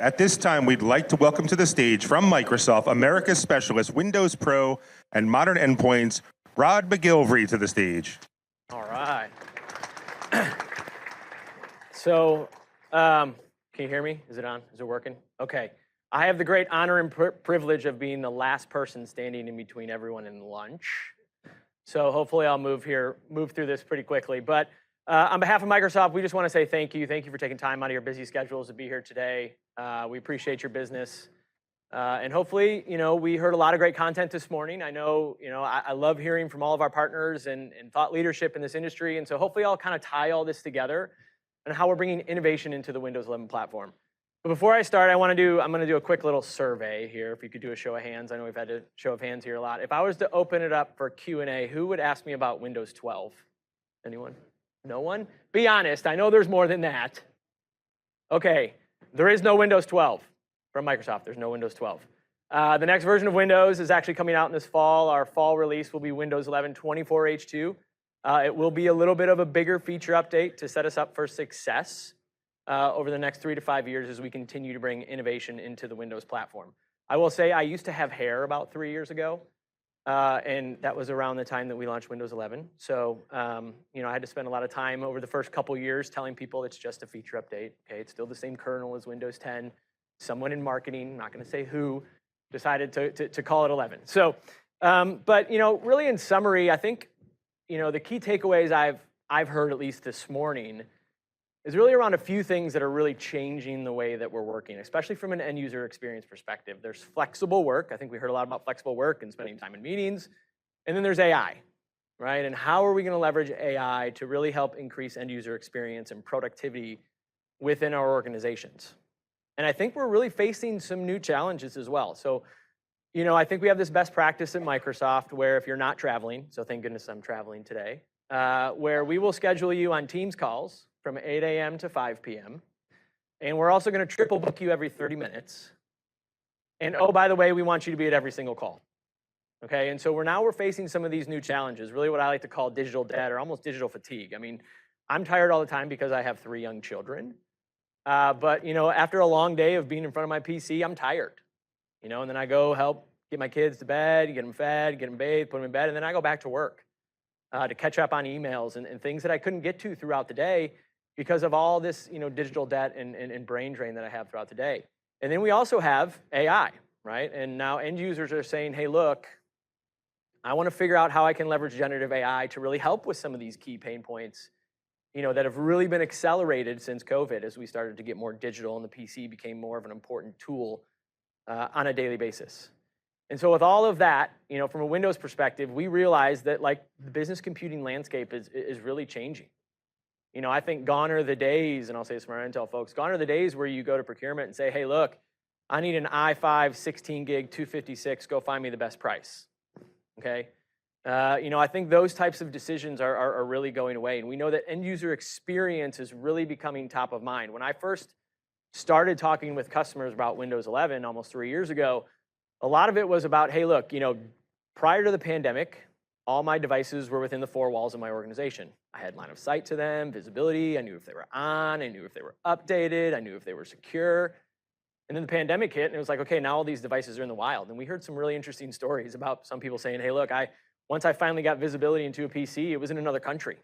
At this time, we'd like to welcome to the stage from Microsoft, America's Specialist, Windows Pro, and Modern Endpoints, Rod McGilvrey to the stage. All right. So, can you hear me? Is it on? Is it working? Okay. I have the great honor and privilege of being the last person standing in between everyone and lunch. So hopefully I'll move through this pretty quickly. But on behalf of Microsoft, we just want to say thank you. Thank you for taking time out of your busy schedules to be here today. We appreciate your business. And hopefully, we heard a lot of great content this morning. I know, I love hearing from all of our partners and thought leadership in this industry. And so hopefully I'll kind of tie all this together and how we're bringing innovation into the Windows 11 platform. But before I start, I'm going to do a quick little survey here. If you could do a show of hands. I know we've had a show of hands here a lot. If I was to open it up for Q&A, who would ask me about Windows 12? Anyone? No one? Be honest. I know there's more than that. Okay. There is no Windows 12 from Microsoft. There's no Windows 12. The next version of Windows is actually coming out in this fall. Our fall release will be Windows 11 24H2. It will be a little bit of a bigger feature update to set us up for success over the next 3 to 5 years as we continue to bring innovation into the Windows platform. I will say I used to have hair about 3 years ago, and that was around the time that we launched Windows 11. So, I had to spend a lot of time over the first couple years telling people it's just a feature update. Okay, it's still the same kernel as Windows 10. Someone in marketing, not going to say who, decided to call it 11. So, but really in summary, I think the key takeaways I've heard at least this morning is really around a few things that are really changing the way that we're working, especially from an end user experience perspective. There's flexible work. I think we heard a lot about flexible work and spending time in meetings. And then there's AI, right? And how are we going to leverage AI to really help increase end user experience and productivity within our organizations? And I think we're really facing some new challenges as well. So, I think we have this best practice at Microsoft where if you're not traveling, so thank goodness I'm traveling today, where we will schedule you on Teams calls from 8 a.m. to 5 p.m. And we're also going to triple book you every 30 minutes. And oh, by the way, we want you to be at every single call. Okay, and so we're facing some of these new challenges, really what I like to call digital debt or almost digital fatigue. I mean, I'm tired all the time because I have 3 young children. But, after a long day of being in front of my PC, I'm tired. And then I go help get my kids to bed, get them fed, get them bathed, put them in bed, and then I go back to work to catch up on emails and things that I couldn't get to throughout the day because of all this, digital debt and brain drain that I have throughout the day. And then we also have AI, right? And now end users are saying, hey, look, I want to figure out how I can leverage generative AI to really help with some of these key pain points, that have really been accelerated since COVID as we started to get more digital and the PC became more of an important tool on a daily basis. And so with all of that, from a Windows perspective, we realized that the business computing landscape is really changing. I think gone are the days, and I'll say this from our Intel folks, gone are the days where you go to procurement and say, hey, look, I need an i5 16 gig 256, go find me the best price, okay? I think those types of decisions are really going away, and we know that end user experience is really becoming top of mind. When I first started talking with customers about Windows 11 almost 3 years ago, a lot of it was about, hey, look, prior to the pandemic, all my devices were within the 4 walls of my organization. I had line of sight to them, visibility. I knew if they were on. I knew if they were updated. I knew if they were secure. And then the pandemic hit, and it was like, okay, now all these devices are in the wild. And we heard some really interesting stories about some people saying, hey, look, once I finally got visibility into a PC, it was in another country.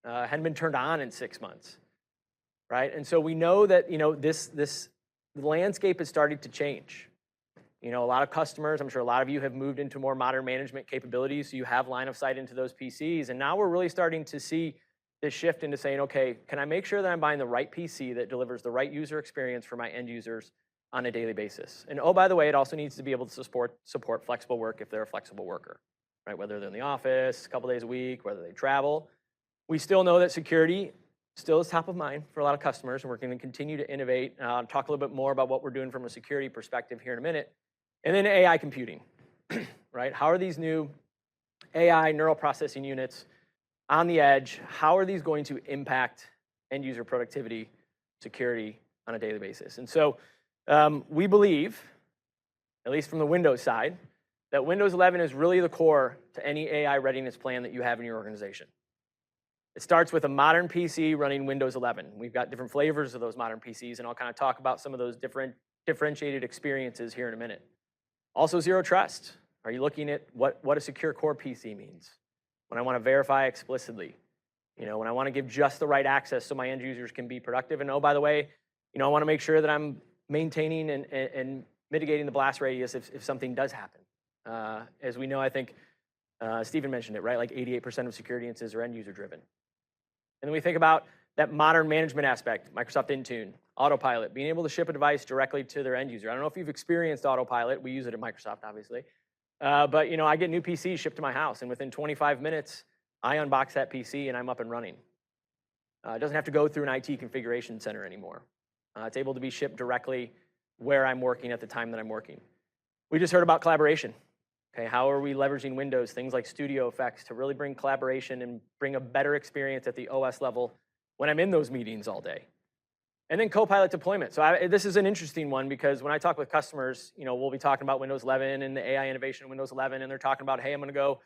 Hadn't been turned on in 6 months, right? And so we know that, this landscape is starting to change. A lot of customers, I'm sure a lot of you have moved into more modern management capabilities, so you have line of sight into those PCs. And now we're really starting to see this shift into saying, okay, can I make sure that I'm buying the right PC that delivers the right user experience for my end users on a daily basis? And oh, by the way, it also needs to be able to support flexible work if they're a flexible worker, right? Whether they're in the office a couple days a week, whether they travel. We still know that security still is top of mind for a lot of customers, and we're going to continue to innovate. Talk a little bit more about what we're doing from a security perspective here in a minute. And then AI computing, right? How are these new AI neural processing units on the edge, how are these going to impact end user productivity, security on a daily basis? And so we believe, at least from the Windows side, that Windows 11 is really the core to any AI readiness plan that you have in your organization. It starts with a modern PC running Windows 11. We've got different flavors of those modern PCs, and I'll kind of talk about some of those differentiated experiences here in a minute. Also, zero trust. Are you looking at what a secure core PC means? When I want to verify explicitly, when I want to give just the right access so my end users can be productive. And oh, by the way, I want to make sure that I'm maintaining and mitigating the blast radius if something does happen. As we know, I think Stephen mentioned it, right? Like 88% of security incidents are end user driven. And then we think about that modern management aspect, Microsoft Intune, Autopilot, being able to ship a device directly to their end user. I don't know if you've experienced Autopilot. We use it at Microsoft, obviously. But I get new PCs shipped to my house, and within 25 minutes, I unbox that PC and I'm up and running. It doesn't have to go through an IT configuration center anymore. It's able to be shipped directly where I'm working at the time that I'm working. We just heard about collaboration. Okay, how are we leveraging Windows, things like Studio Effects, to really bring collaboration and bring a better experience at the OS level when I'm in those meetings all day? And then Copilot deployment. So this is an interesting one because when I talk with customers, we'll be talking about Windows 11 and the AI innovation in Windows 11, and they're talking about, hey, I'm going to go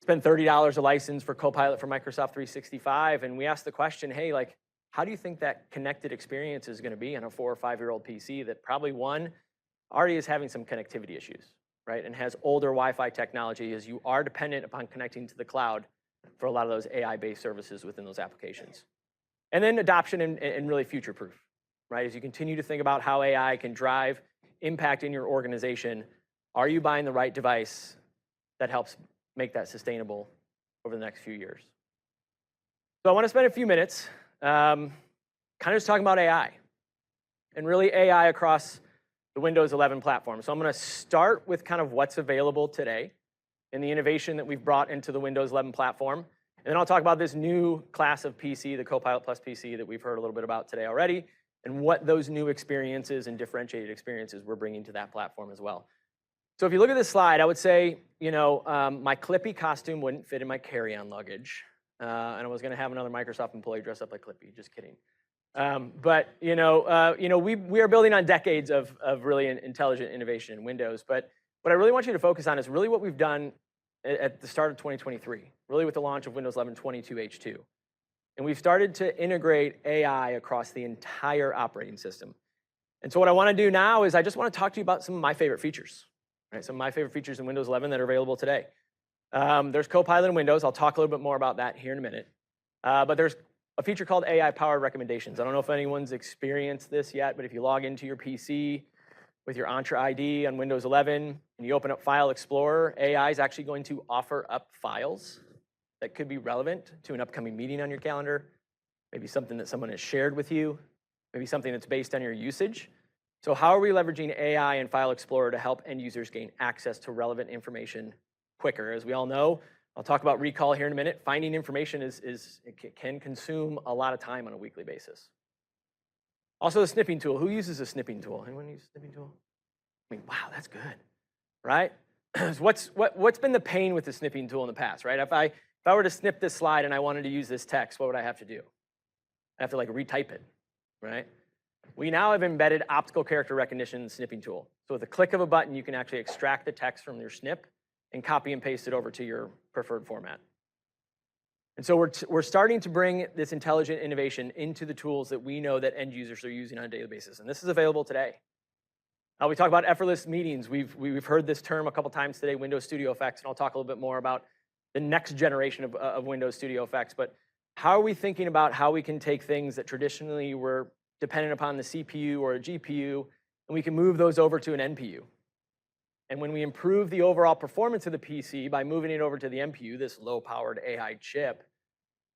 spend $30 a license for Copilot for Microsoft 365. And we ask the question, hey, like, how do you think that connected experience is going to be on a 4 or 5-year-old PC that probably, one, already is having some connectivity issues, right? And has older Wi-Fi technology, as you are dependent upon connecting to the cloud for a lot of those AI-based services within those applications. And then adoption and really future-proof, right? As you continue to think about how AI can drive impact in your organization, are you buying the right device that helps make that sustainable over the next few years? So I want to spend a few minutes kind of just talking about AI, and really AI across the Windows 11 platform. So I'm going to start with kind of what's available today and the innovation that we've brought into the Windows 11 platform. And then I'll talk about this new class of PC, the Copilot Plus PC, that we've heard a little bit about today already, and what those new experiences and differentiated experiences we're bringing to that platform as well. So if you look at this slide, I would say, my Clippy costume wouldn't fit in my carry-on luggage. And I was going to have another Microsoft employee dress up like Clippy, just kidding. But we are building on decades of really intelligent innovation in Windows. But what I really want you to focus on is really what we've done at the start of 2023, really with the launch of Windows 11 22H2. And we've started to integrate AI across the entire operating system. And so what I want to do now is I just want to talk to you about some of my favorite features, right? Some of my favorite features in Windows 11 that are available today. There's Copilot in Windows. I'll talk a little bit more about that here in a minute. But there's a feature called AI-powered recommendations. I don't know if anyone's experienced this yet, but if you log into your PC with your Entra ID on Windows 11 and you open up File Explorer, AI is actually going to offer up files that could be relevant to an upcoming meeting on your calendar, maybe something that someone has shared with you, maybe something that's based on your usage. So how are we leveraging AI and File Explorer to help end users gain access to relevant information quicker? As we all know, I'll talk about recall here in a minute. Finding information it can consume a lot of time on a weekly basis. Also, the snipping tool. Who uses a snipping tool? Anyone use a snipping tool? I mean, wow, that's good, right? What's been the pain with the snipping tool in the past, right? If I were to snip this slide and I wanted to use this text, what would I have to do? I have to retype it, right? We now have embedded optical character recognition in the snipping tool. So with a click of a button, you can actually extract the text from your snip and copy and paste it over to your preferred format. And so we're starting to bring this intelligent innovation into the tools that we know that end users are using on a daily basis. And this is available today. We talk about effortless meetings. We've heard this term a couple times today, Windows Studio Effects, and I'll talk a little bit more about the next generation of Windows Studio Effects. But how are we thinking about how we can take things that traditionally were dependent upon the CPU or a GPU, and we can move those over to an NPU? And when we improve the overall performance of the PC by moving it over to the NPU, this low-powered AI chip,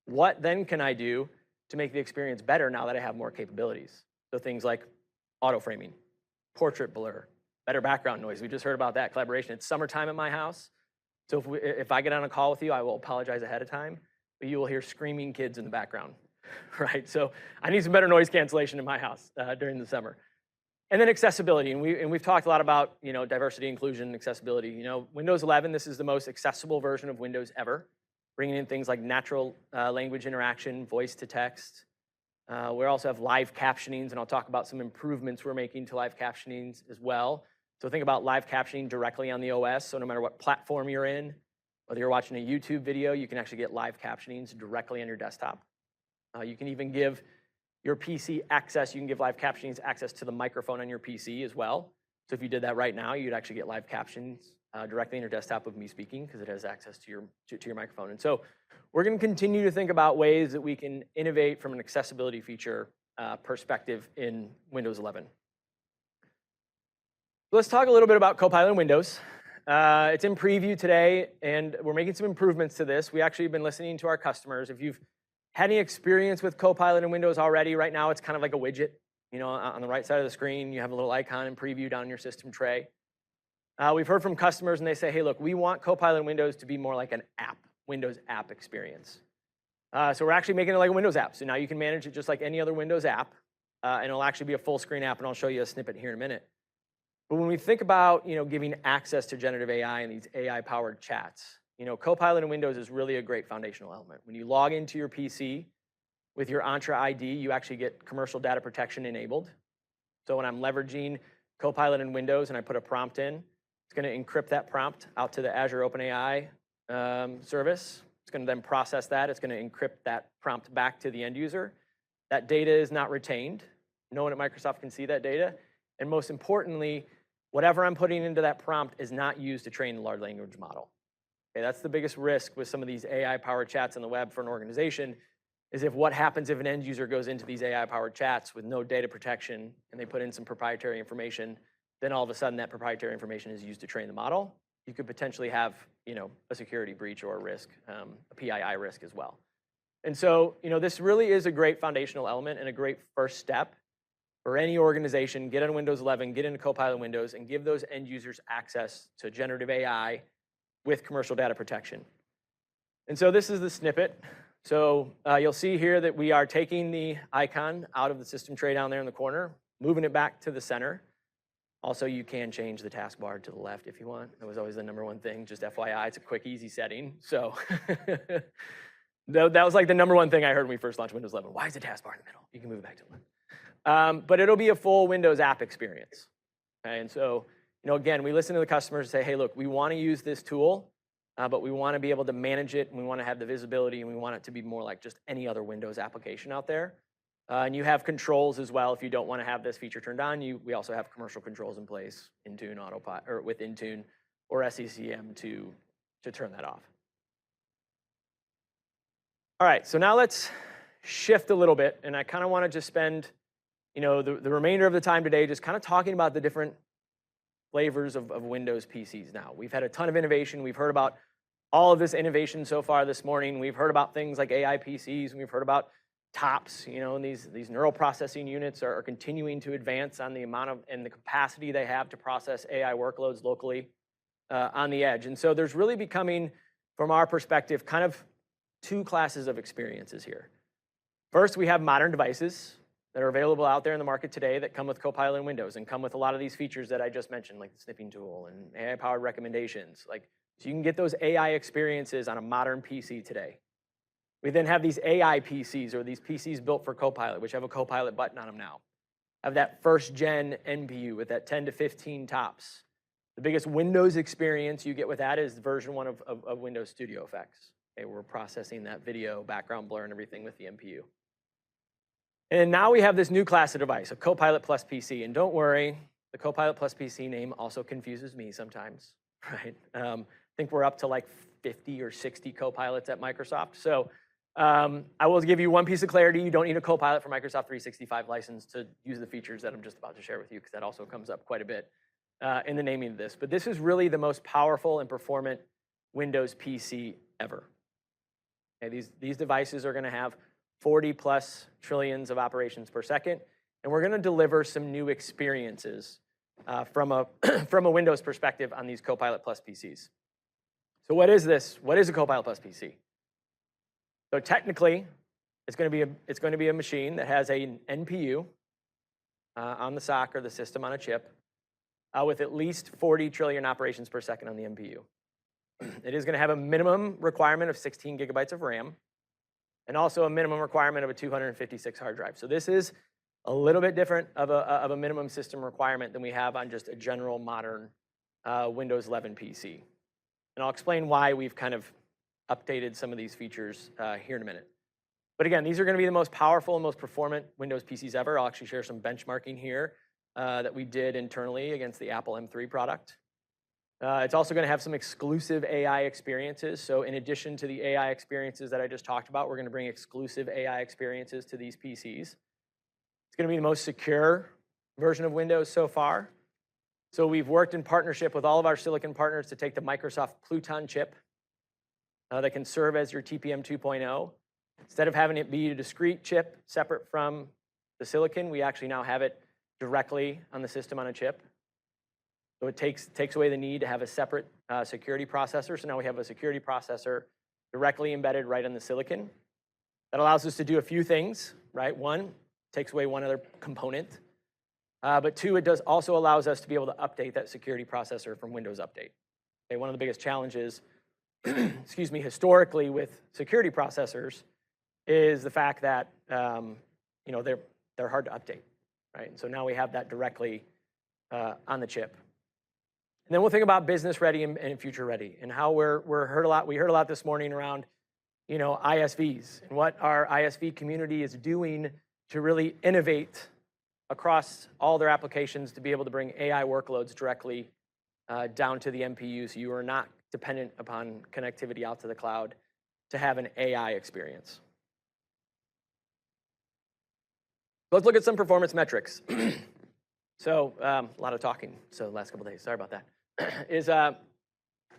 what then can I do to make the experience better now that I have more capabilities? So things like auto framing, portrait blur, better background noise. We just heard about that, collaboration. It's summertime at my house, so if I get on a call with you, I will apologize ahead of time, but you will hear screaming kids in the background, right? So I need some better noise cancellation in my house during the summer. And then accessibility, and we've talked a lot about diversity, inclusion, accessibility. Windows 11, this is the most accessible version of Windows ever, bringing in things like natural language interaction, voice to text. We also have live captionings, and I'll talk about some improvements we're making to live captionings as well. So think about live captioning directly on the OS, so no matter what platform you're in, Whether you're watching a YouTube video, you can actually get live captionings directly on your desktop. You can even give your PC access. You can give live captionings access to the microphone on your PC as well. So if you did that right now, you'd actually get live captions directly on your desktop of me speaking because it has access to your microphone. And so we're going to continue to think about ways that we can innovate from an accessibility feature perspective in Windows 11. Let's talk a little bit about Copilot in Windows. It's in preview today, and we're making some improvements to this. We actually have been listening to our customers. If you've had any experience with Copilot in Windows already, right now it's kind of like a widget. You know, on the right side of the screen, you have a little icon in preview down your system tray. We've heard from customers, and they say, hey, look, we want Copilot in Windows to be more like an app, Windows app experience. So we're actually making it like a Windows app. So now you can manage it just like any other Windows app, and it'll actually be a full screen app, and I'll show you a snippet here in a minute. But when we think about, giving access to generative AI and these AI-powered chats, Copilot in Windows is really a great foundational element. When you log into your PC with your Entra ID, you actually get commercial data protection enabled. So when I'm leveraging Copilot in Windows and I put a prompt in, it's going to encrypt that prompt out to the Azure OpenAI service. It's going to then process that. It's going to encrypt that prompt back to the end user. That data is not retained. No one at Microsoft can see that data. And most importantly, whatever I'm putting into that prompt is not used to train the large language model. Okay, that's the biggest risk with some of these AI-powered chats on the web for an organization, is what happens if an end user goes into these AI-powered chats with no data protection and they put in some proprietary information, then all of a sudden that proprietary information is used to train the model. You could potentially have, a security breach or a risk, a PII risk as well. And so, this really is a great foundational element and a great first step for any organization. Get on Windows 11, get into Copilot Windows, and give those end users access to generative AI with commercial data protection. And so this is the snippet. So you'll see here that we are taking the icon out of the system tray down there in the corner, moving it back to the center. Also, you can change the taskbar to the left if you want. That was always the number one thing, just FYI. It's a quick, easy setting. So that was like the number one thing I heard when we first launched Windows 11. Why is the taskbar in the middle? You can move it back to the left. But it'll be a full Windows app experience. Okay? And so, again, we listen to the customers and say, hey, look, we want to use this tool, but we want to be able to manage it, and we want to have the visibility, and we want it to be more like just any other Windows application out there. And you have controls as well. If you don't want to have this feature turned on, we also have commercial controls in place, Intune, Autopilot, or with Intune or SCCM to turn that off. All right, so now let's shift a little bit, and I kind of want to just spend the remainder of the time today just kind of talking about the different flavors of Windows PCs now. We've had a ton of innovation. We've heard about all of this innovation so far this morning. We've heard about things like AI PCs, and we've heard about TOPS, and these neural processing units are continuing to advance on the amount of and the capacity they have to process AI workloads locally on the edge. And so there's really becoming, from our perspective, kind of two classes of experiences here. First, we have modern devices that are available out there in the market today that come with Copilot in Windows and come with a lot of these features that I just mentioned, like the snipping tool and AI-powered recommendations. So you can get those AI experiences on a modern PC today. We then have these AI PCs, or these PCs built for Copilot, which have a Copilot button on them now. Have that first-gen NPU with that 10 to 15 TOPS. The biggest Windows experience you get with that is version 1 of Windows Studio Effects. Okay, we're processing that video, background blur, and everything with the NPU. And now we have this new class of device, a Copilot Plus PC. And don't worry, the Copilot Plus PC name also confuses me sometimes, right? I think we're up to like 50 or 60 Copilots at Microsoft. So I will give you one piece of clarity. You don't need a Copilot for Microsoft 365 license to use the features that I'm just about to share with you, because that also comes up quite a bit in the naming of this. But this is really the most powerful and performant Windows PC ever. Okay, these devices are going to have 40 plus trillions of operations per second, and we're going to deliver some new experiences from a Windows perspective on these Copilot Plus PCs. So what is this? What is a Copilot Plus PC? So technically, it's going to be a machine that has an NPU on the SoC, or the system on a chip, with at least 40 trillion operations per second on the NPU. It is going to have a minimum requirement of 16 gigabytes of RAM, and also a minimum requirement of a 256 hard drive. So this is a little bit different of a minimum system requirement than we have on just a general modern Windows 11 PC. And I'll explain why we've kind of updated some of these features here in a minute. But again, these are going to be the most powerful and most performant Windows PCs ever. I'll actually share some benchmarking here that we did internally against the Apple M3 product. It's also going to have some exclusive AI experiences. So in addition to the AI experiences that I just talked about, we're going to bring exclusive AI experiences to these PCs. It's going to be the most secure version of Windows so far. So we've worked in partnership with all of our silicon partners to take the Microsoft Pluton chip that can serve as your TPM 2.0. Instead of having it be a discrete chip separate from the silicon, we actually now have it directly on the system on a chip. So it takes away the need to have a separate security processor. So now we have a security processor directly embedded right on the silicon. That allows us to do a few things, right? One, takes away one other component. But two, it also allows us to be able to update that security processor from Windows Update. Okay, one of the biggest challenges, excuse me, historically with security processors is the fact that they're hard to update, right? And so now we have that directly on the chip. And then we'll think about business ready and future ready, and how we heard a lot this morning around, ISVs and what our ISV community is doing to really innovate across all their applications to be able to bring AI workloads directly down to the MPU, so you are not dependent upon connectivity out to the cloud to have an AI experience. Let's look at some performance metrics. So a lot of talking. So the last couple of days, sorry about that.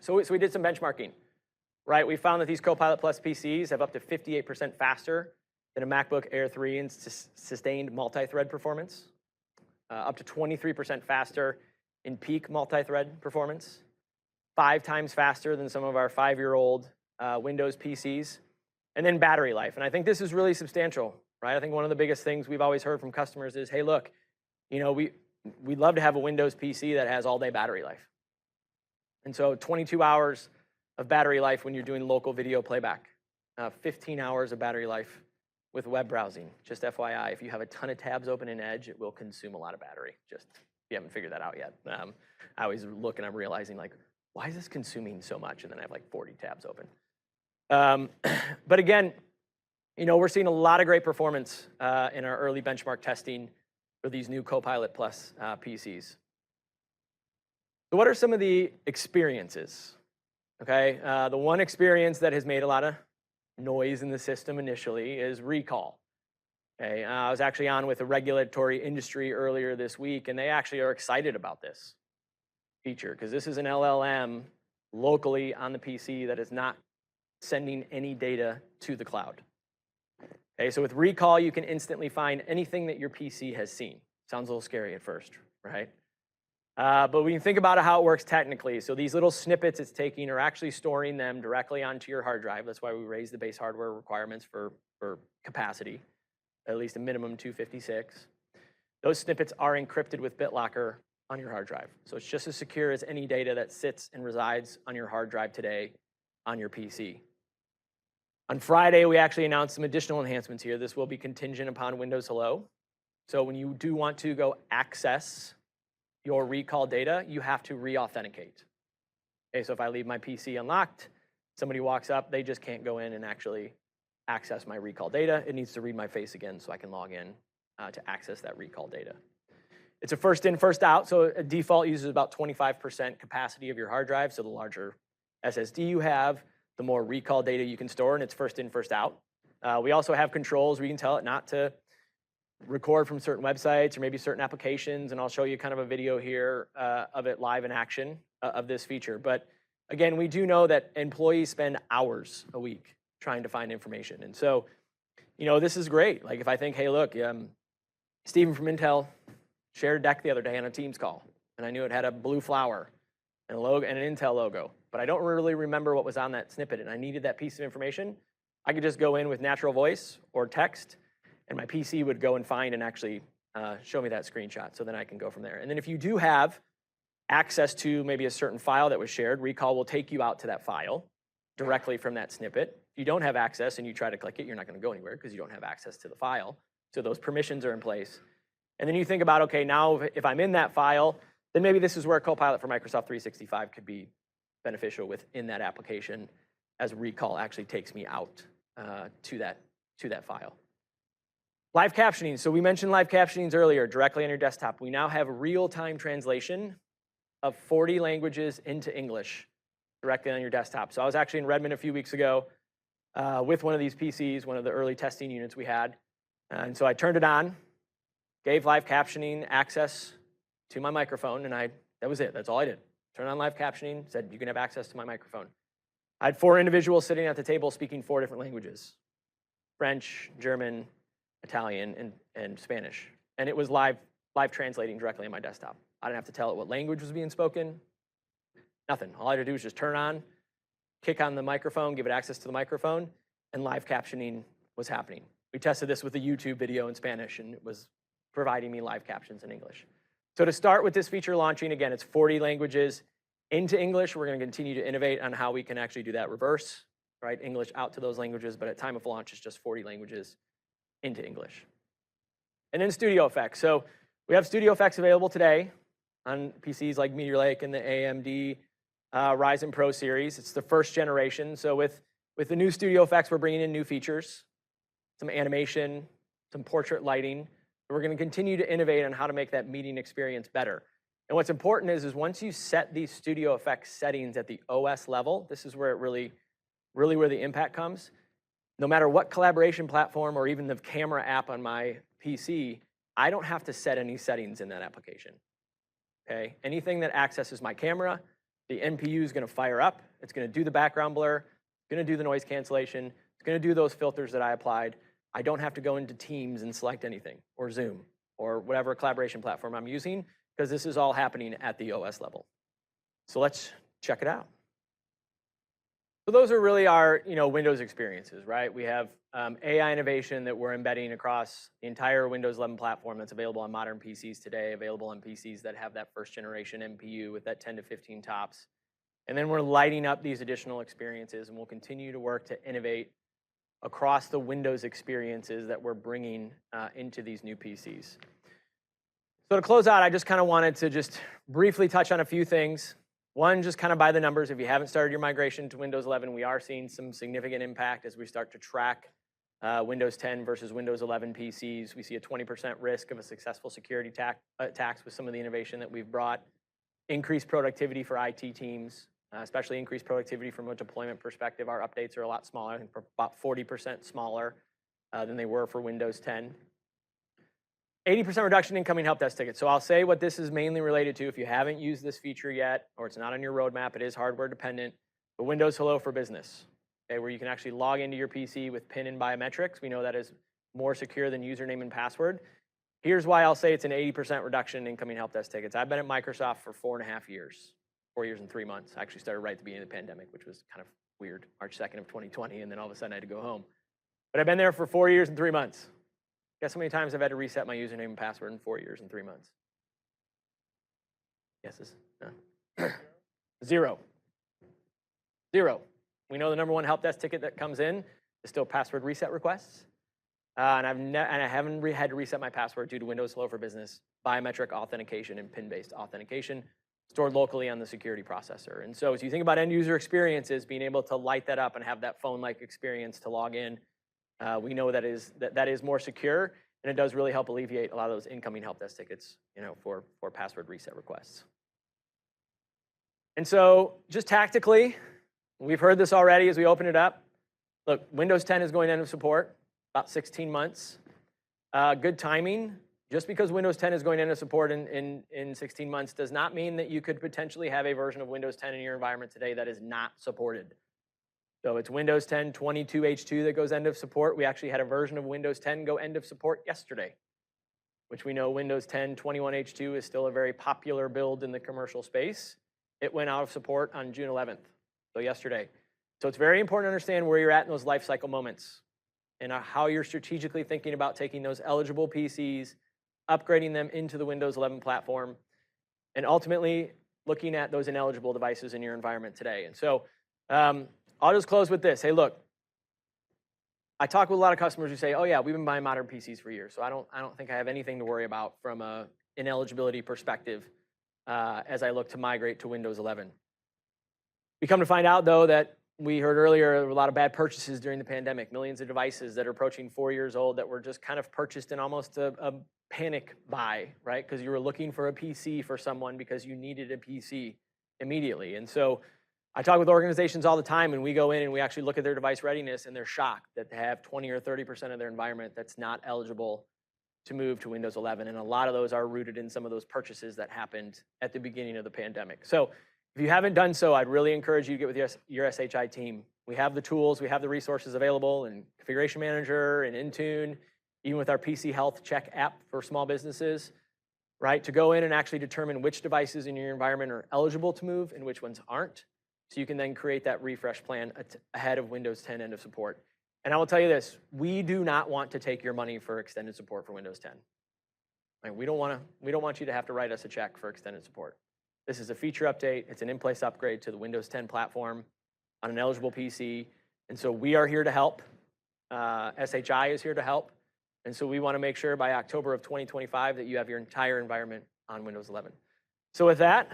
So we did some benchmarking, right? We found that these Copilot Plus PCs have up to 58% faster than a MacBook Air 3 in sustained multi-thread performance, up to 23% faster in peak multi-thread performance, 5 times faster than some of our 5-year-old Windows PCs, and then battery life. And I think this is really substantial, right? I think one of the biggest things we've always heard from customers is, hey, look, we'd love to have a Windows PC that has all-day battery life. And so 22 hours of battery life when you're doing local video playback, 15 hours of battery life with web browsing. Just FYI, if you have a ton of tabs open in Edge, it will consume a lot of battery. Just if you haven't figured that out yet. I always look and I'm realizing, like, why is this consuming so much? And then I have like 40 tabs open. But again, we're seeing a lot of great performance in our early benchmark testing for these new Copilot Plus PCs. So what are some of the experiences? Okay, the one experience that has made a lot of noise in the system initially is recall. Okay, I was actually on with a regulatory industry earlier this week, and they actually are excited about this feature because this is an LLM locally on the PC that is not sending any data to the cloud. Okay, so with recall, you can instantly find anything that your PC has seen. Sounds a little scary at first, right? But when you think about how it works technically, so these little snippets it's taking are actually storing them directly onto your hard drive. That's why we raised the base hardware requirements for capacity, at least a minimum 256. Those snippets are encrypted with BitLocker on your hard drive. So it's just as secure as any data that sits and resides on your hard drive today on your PC. On Friday, we actually announced some additional enhancements here. This will be contingent upon Windows Hello. So when you do want to go access your recall data, you have to re-authenticate. Okay, so if I leave my PC unlocked, somebody walks up, they just can't go in and actually access my recall data. It needs to read my face again so I can log in to access that recall data. It's a first in, first out, so a default uses about 25% capacity of your hard drive, so the larger SSD you have, the more recall data you can store, and it's first in, first out. We also have controls where you can tell it not to record from certain websites or maybe certain applications, and I'll show you kind of a video here of it live in action of this feature. But again, we do know that employees spend hours a week trying to find information. And so, this is great. Like if I think, hey, look, Steven from Intel shared a deck the other day on a Teams call, and I knew it had a blue flower and a logo and an Intel logo, but I don't really remember what was on that snippet, and I needed that piece of information. I could just go in with natural voice or text, and my PC would go and find and actually show me that screenshot, so then I can go from there. And then if you do have access to maybe a certain file that was shared, Recall will take you out to that file directly from that snippet. If you don't have access and you try to click it, you're not going to go anywhere because you don't have access to the file. So those permissions are in place. And then you think about, okay, now if I'm in that file, then maybe this is where Copilot for Microsoft 365 could be beneficial within that application, as recall actually takes me out to that file. Live captioning. So we mentioned live captionings earlier, directly on your desktop. We now have real-time translation of 40 languages into English directly on your desktop. So I was actually in Redmond a few weeks ago with one of these PCs, one of the early testing units we had. And so I turned it on, gave live captioning access to my microphone, and that was it. That's all I did. Turn on live captioning, said you can have access to my microphone. I had 4 individuals sitting at the table speaking 4 different languages: French, German, Italian, and Spanish. And it was live translating directly on my desktop. I didn't have to tell it what language was being spoken, nothing. All I had to do was just turn on, kick on the microphone, give it access to the microphone, and live captioning was happening. We tested this with a YouTube video in Spanish, and it was providing me live captions in English. So to start with this feature launching, again, it's 40 languages into English. We're going to continue to innovate on how we can actually do that reverse, right? English out to those languages, but at time of launch, it's just 40 languages into English. And then Studio Effects. So we have Studio Effects available today on PCs like Meteor Lake and the AMD Ryzen Pro series. It's the first generation. So with the new Studio Effects, we're bringing in new features, some animation, some portrait lighting. We're going to continue to innovate on how to make that meeting experience better. And what's important is once you set these Studio Effects settings at the OS level, this is where it really where the impact comes. No matter what collaboration platform or even the camera app on my PC, I don't have to set any settings in that application. Okay? Anything that accesses my camera, the NPU is going to fire up. It's going to do the background blur. It's going to do the noise cancellation. It's going to do those filters that I applied. I don't have to go into Teams and select anything, or Zoom, or whatever collaboration platform I'm using, because this is all happening at the OS level. So let's check it out. So those are really our Windows experiences, right? We have AI innovation that we're embedding across the entire Windows 11 platform that's available on modern PCs today, available on PCs that have that first generation NPU with that 10 to 15 tops. And then we're lighting up these additional experiences, and we'll continue to work to innovate across the Windows experiences that we're bringing into these new PCs. So to close out, I just kind of wanted to just briefly touch on a few things. One, just kind of by the numbers. If you haven't started your migration to Windows 11, we are seeing some significant impact as we start to track Windows 10 versus Windows 11 PCs. We see a 20% risk of a successful security attacks with some of the innovation that we've brought. Increased productivity for IT teams, especially increased productivity from a deployment perspective. Our updates are a lot smaller, I think about 40% smaller than they were for Windows 10. 80% reduction in incoming help desk tickets. So I'll say what this is mainly related to. If you haven't used this feature yet, or it's not on your roadmap, it is hardware dependent. But Windows Hello for Business, okay, where you can actually log into your PC with PIN and biometrics. We know that is more secure than username and password. Here's why I'll say it's an 80% reduction in incoming help desk tickets. I've been at Microsoft for 4.5 years, 4 years and 3 months. I actually started right at the beginning of the pandemic, which was kind of weird, March 2nd of 2020, and then all of a sudden I had to go home. But I've been there for 4 years and 3 months. Guess how many times I've had to reset my username and password in 4 years and 3 months? Guesses? No. Zero. We know the number one help desk ticket that comes in is still password reset requests. And I haven't had to reset my password due to Windows Hello for Business, biometric authentication, and PIN-based authentication stored locally on the security processor. And so as you think about end user experiences, being able to light that up and have that phone-like experience to log in, we know that is more secure, and it does really help alleviate a lot of those incoming help desk tickets, for password reset requests. And so just tactically, we've heard this already as we open it up. Look, Windows 10 is going to end of support, about 16 months. Good timing. Just because Windows 10 is going to end of support in 16 months does not mean that you could potentially have a version of Windows 10 in your environment today that is not supported. So it's Windows 10 22H2 that goes end of support. We actually had a version of Windows 10 go end of support yesterday, which we know Windows 10 21H2 is still a very popular build in the commercial space. It went out of support on June 11th, so yesterday. So it's very important to understand where you're at in those life cycle moments and how you're strategically thinking about taking those eligible PCs, upgrading them into the Windows 11 platform, and ultimately looking at those ineligible devices in your environment today. And so I'll just close with this. Hey, look, I talk with a lot of customers who say, oh yeah, we've been buying modern PCs for years, so I don't think I have anything to worry about from an ineligibility perspective as I look to migrate to Windows 11. We come to find out, though, that we heard earlier a lot of bad purchases during the pandemic, millions of devices that are approaching 4 years old that were just kind of purchased in almost a panic buy, right? Because you were looking for a PC for someone because you needed a PC immediately. And so I talk with organizations all the time, and we go in and we actually look at their device readiness, and they're shocked that they have 20 or 30% of their environment that's not eligible to move to Windows 11. And a lot of those are rooted in some of those purchases that happened at the beginning of the pandemic. So if you haven't done so, I'd really encourage you to get with your SHI team. We have the tools, we have the resources available in Configuration Manager and Intune, even with our PC Health Check app for small businesses, right? To go in and actually determine which devices in your environment are eligible to move and which ones aren't. So you can then create that refresh plan ahead of Windows 10 end of support. And I will tell you this, we do not want to take your money for extended support for Windows 10. Like, we don't want you to have to write us a check for extended support. This is a feature update. It's an in-place upgrade to the Windows 10 platform on an eligible PC. And so we are here to help. SHI is here to help. And so we want to make sure by October of 2025 that you have your entire environment on Windows 11. So with that,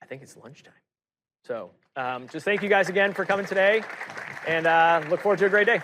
I think it's lunchtime. So just thank you guys again for coming today, and look forward to a great day.